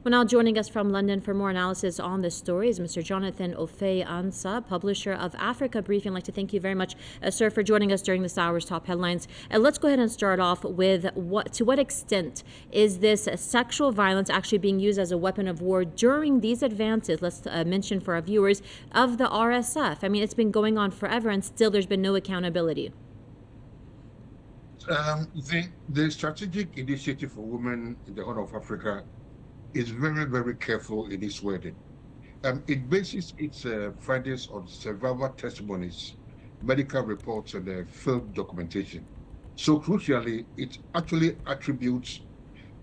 Well, now joining us from London for more analysis on this story is Mr. Jonathan Offei-Ansah, publisher of Africa Briefing. I'd like to thank you very much, sir, for joining us during this hour's top headlines. Let's go ahead and start off with to what extent is this sexual violence actually being used as a weapon of war during these advances, let's mention for our viewers, of the RSF? I mean, it's been going on forever and still there's been no accountability. The strategic initiative for women in the Horn of Africa is very, very careful in its wording. It bases its findings on survivor testimonies, medical reports, and field documentation. So crucially, it actually attributes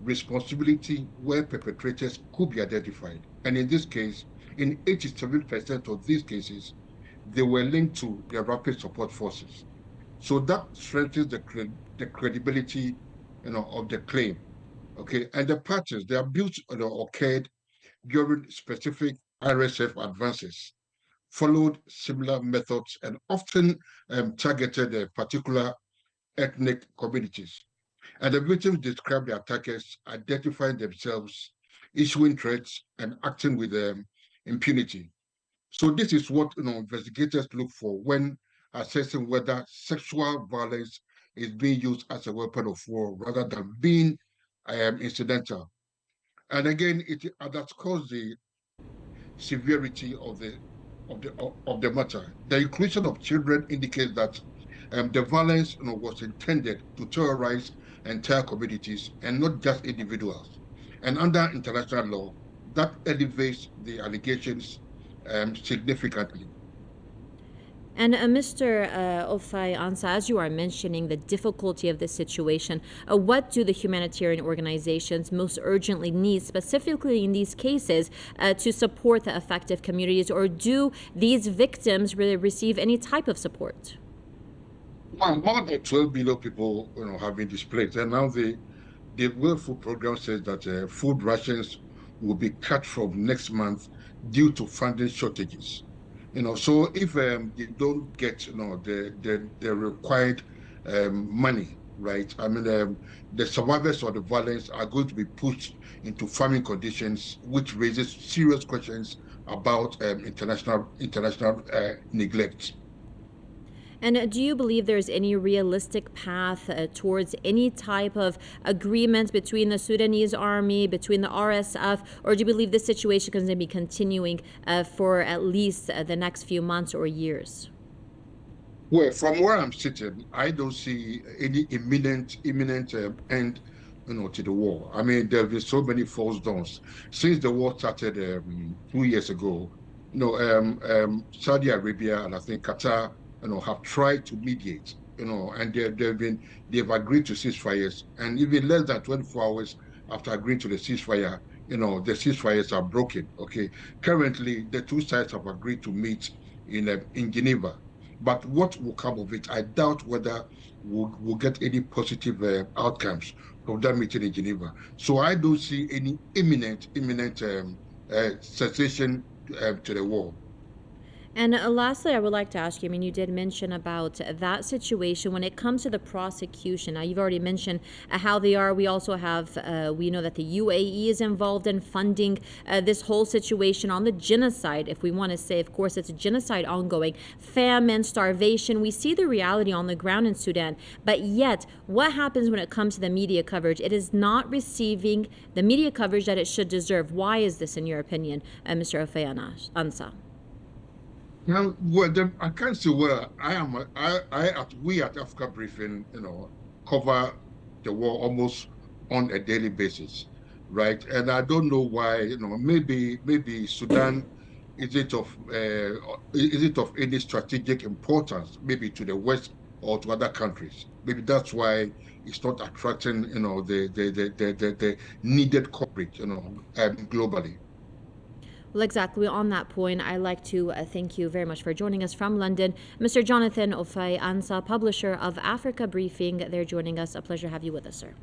responsibility where perpetrators could be identified. And in this case, in 87% of these cases, they were linked to the rapid support forces. So that strengthens the credibility, of the claim. Okay, and the patterns, the abuse occurred during specific RSF advances, followed similar methods, and often targeted particular ethnic communities. And the victims described the attackers identifying themselves, issuing threats, and acting with impunity. So this is what investigators look for when assessing whether sexual violence is being used as a weapon of war rather than being incidental. And again, it underscores the severity of the matter. The inclusion of children indicates that the violence was intended to terrorize entire communities and not just individuals. And under international law, that elevates the allegations significantly. And Mr. Offei-Ansah, as you are mentioning the difficulty of this situation, what do the humanitarian organizations most urgently need, specifically in these cases, to support the affected communities, or do these victims really receive any type of support? Well, more than 12 million people, have been displaced, and now the World Food Program says that food rations will be cut from next month due to funding shortages. So if they don't get the required money, right? I mean, the survivors of the violence are going to be pushed into farming conditions, which raises serious questions about international neglect. And do you believe there's any realistic path towards any type of agreement between the Sudanese army, between the RSF, or do you believe this situation is going to be continuing for at least the next few months or years? Well, from where I'm sitting, I don't see any imminent end, to the war. I mean, there have been so many false dawns since the war started 2 years ago. Saudi Arabia and I think Qatar, have tried to mediate, and they've agreed to ceasefires, and even less than 24 hours after agreeing to the ceasefire, the ceasefires are broken. Okay, currently the two sides have agreed to meet in Geneva, but what will come of it, I doubt whether we'll get any positive outcomes from that meeting in Geneva. So I don't see any imminent cessation to the war. And lastly, I would like to ask you, I mean, you did mention about that situation when it comes to the prosecution. Now, you've already mentioned how they are. We also have, we know that the UAE is involved in funding this whole situation on the genocide, if we want to say. Of course, it's a genocide ongoing, famine, starvation. We see the reality on the ground in Sudan. But yet, what happens when it comes to the media coverage? It is not receiving the media coverage that it should deserve. Why is this, in your opinion, Mr. Offei-Ansah? Now, well, then I can't say where I am. We at Africa Briefing, cover the war almost on a daily basis, right? And I don't know why. Maybe Sudan is it of any strategic importance, maybe to the West or to other countries. Maybe that's why it's not attracting, the needed coverage, globally. Well, exactly. On that point, I'd like to thank you very much for joining us from London. Mr. Jonathan Offei-Ansah, publisher of Africa Briefing, they're joining us. A pleasure to have you with us, sir.